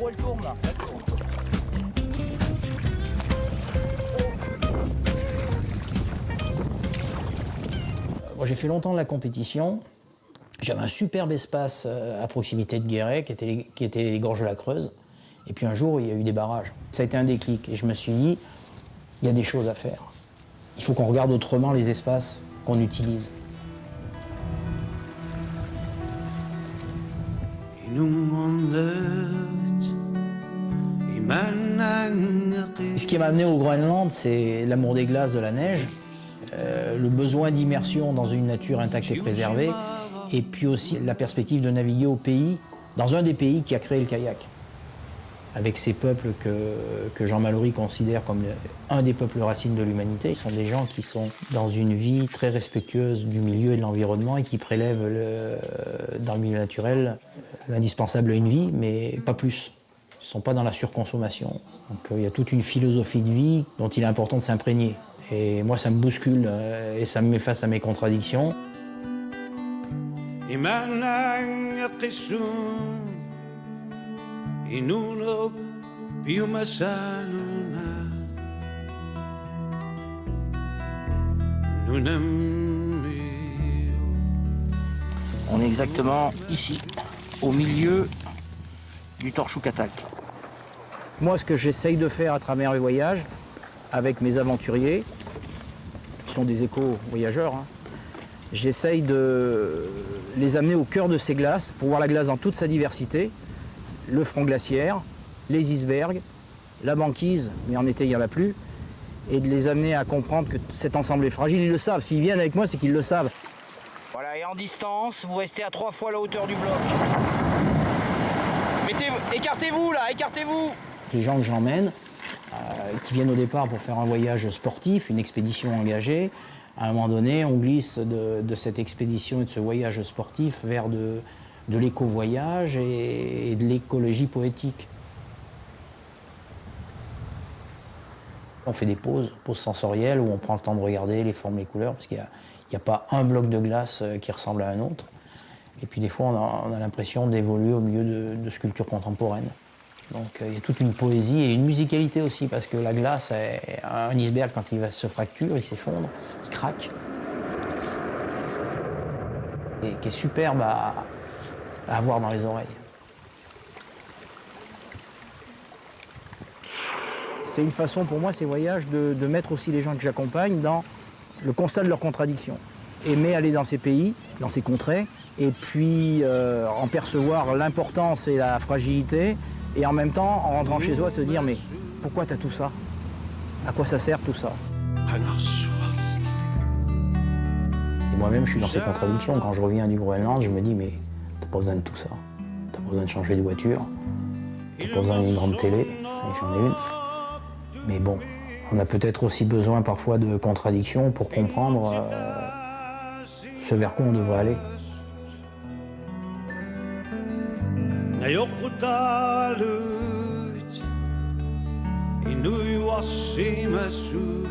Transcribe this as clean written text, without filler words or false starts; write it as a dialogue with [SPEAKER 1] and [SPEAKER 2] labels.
[SPEAKER 1] GoPro elle tourne là. Moi j'ai fait longtemps de la compétition. J'avais un superbe espace à proximité de Guéret qui était les Gorges de la Creuse. Et puis un jour il y a eu des barrages. Ça a été un déclic et je me suis dit, il y a des choses à faire. Il faut qu'on regarde autrement les espaces qu'on utilise. Ce qui m'a amené au Groenland, c'est l'amour des glaces, de la neige, le besoin d'immersion dans une nature intacte et préservée, et puis aussi la perspective de naviguer dans un des pays qui a créé le kayak, avec ces peuples que Jean Mallory considère comme un des peuples racines de l'humanité. Ce sont des gens qui sont dans une vie très respectueuse du milieu et de l'environnement et qui prélèvent dans le milieu naturel l'indispensable à une vie, mais pas plus. Ils ne sont pas dans la surconsommation. Donc il y a toute une philosophie de vie dont il est important de s'imprégner. Et moi, ça me bouscule et ça me met face à mes contradictions. On est exactement ici, au milieu du Torchoukatak. Moi, ce que j'essaye de faire à travers les voyages, avec mes aventuriers, qui sont des éco-voyageurs, j'essaye de les amener au cœur de ces glaces, pour voir la glace dans toute sa diversité, le front glaciaire, les icebergs, la banquise, mais en été il n'y en a plus, et de les amener à comprendre que cet ensemble est fragile. Ils le savent, s'ils viennent avec moi, c'est qu'ils le savent. Voilà, et en distance, vous restez à 3 fois la hauteur du bloc. Écartez-vous là, écartez-vous. Les gens que j'emmène, qui viennent au départ pour faire un voyage sportif, une expédition engagée, à un moment donné, on glisse de cette expédition et de ce voyage sportif vers de l'éco-voyage et de l'écologie poétique. On fait des pauses sensorielles où on prend le temps de regarder les formes, les couleurs, parce qu'il n'y a pas un bloc de glace qui ressemble à un autre. Et puis des fois, on a l'impression d'évoluer au milieu de sculptures contemporaines. Donc il y a toute une poésie et une musicalité aussi, parce que la glace, un iceberg, quand il se fracture, il s'effondre, il craque. Et qui est superbe à avoir dans les oreilles. C'est une façon pour moi, ces voyages, de mettre aussi les gens que j'accompagne dans le constat de leurs contradictions. Aimer aller dans ces pays, dans ces contrées, et puis en percevoir l'importance et la fragilité, et en même temps, en rentrant chez soi, se dire « mais pourquoi t'as tout ça? À quoi ça sert tout ça ?» Et moi-même, je suis dans ces contradictions. Quand je reviens du Groenland, je me dis « mais t'as pas besoin de tout ça. T'as pas besoin de changer de voiture, t'as pas besoin d'une grande télé, j'en ai une. Mais bon, on a peut-être aussi besoin parfois de contradictions pour comprendre ce vers quoi on devrait aller. Inui wasi masu